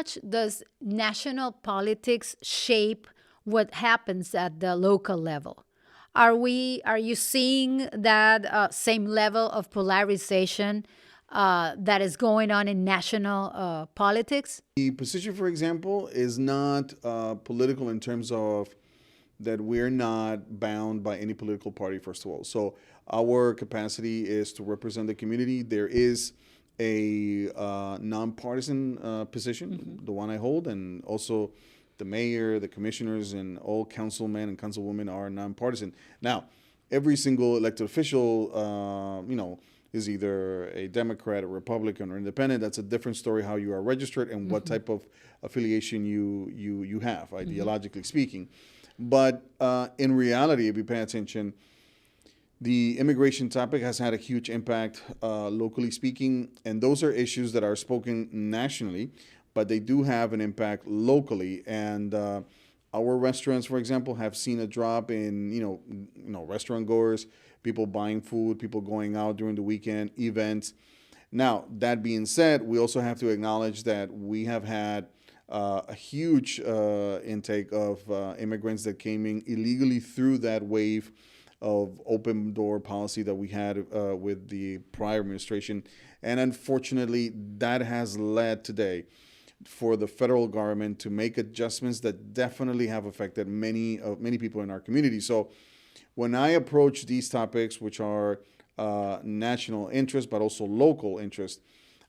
much does national politics shape what happens at the local level? Are you seeing that same level of polarization that is going on in national politics? The position, for example, is not political in terms of that we're not bound by any political party, first of all. So our capacity is to represent the community. There is a nonpartisan position, the one I hold, and also the mayor, the commissioners, and all councilmen and councilwomen are nonpartisan. Now, every single elected official, is either a Democrat, a Republican, or independent. That's a different story how you are registered and what type of affiliation you have, ideologically speaking. But in reality, if you pay attention, the immigration topic has had a huge impact locally speaking, and those are issues that are spoken nationally, but they do have an impact locally. And our restaurants, for example, have seen a drop in restaurant goers, people buying food, people going out during the weekend, events. Now, that being said, we also have to acknowledge that we have had a huge intake of immigrants that came in illegally through that wave of open door policy that we had with the prior administration. And unfortunately, that has led today for the federal government to make adjustments that definitely have affected many people in our community. So when I approach these topics, which are national interest, but also local interest,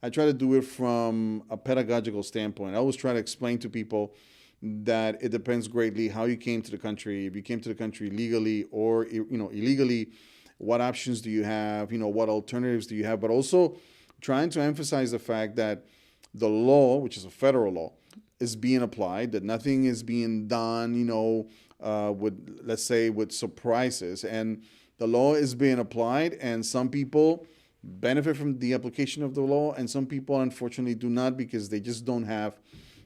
I try to do it from a pedagogical standpoint. I always try to explain to people that it depends greatly how you came to the country. If you came to the country legally or illegally, what options do you have? What alternatives do you have? But also trying to emphasize the fact that the law, which is a federal law, is being applied. That nothing is being done, with surprises. And the law is being applied, and some people benefit from the application of the law, and some people unfortunately do not because they just don't have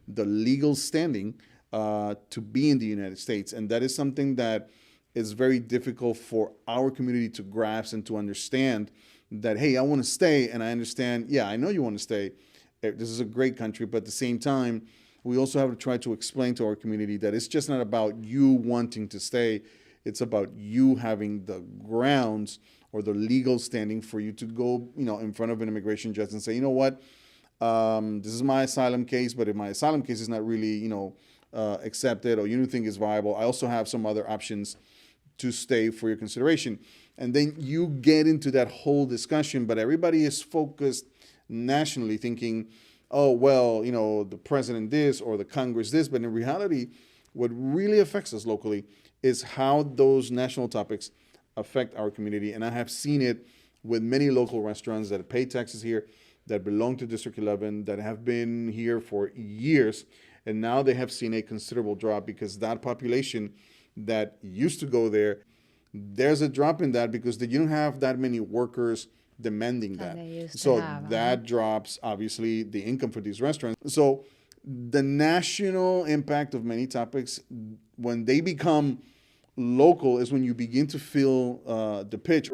the legal standing to be in the United States. And that is something that is very difficult for our community to grasp and to understand that, hey, I want to stay, and I understand, yeah, I know you want to stay. This is a great country, but at the same time, we also have to try to explain to our community that it's just not about you wanting to stay. It's about you having the grounds or the legal standing for you to go, in front of an immigration judge and say, you know what, this is my asylum case, but if my asylum case is not really, accepted or you don't think is viable, I also have some other options to stay for your consideration. And then you get into that whole discussion, but everybody is focused nationally thinking, oh, well, the president this or the Congress this. But in reality, what really affects us locally is how those national topics affect our community. And I have seen it with many local restaurants that pay taxes here, that belong to District 11, that have been here for years. And now they have seen a considerable drop because that population that used to go there, there's a drop in that because you don't have that many workers demanding that. So that drops, obviously, the income for these restaurants. So the national impact of many topics, when they become local, is when you begin to feel the pitch.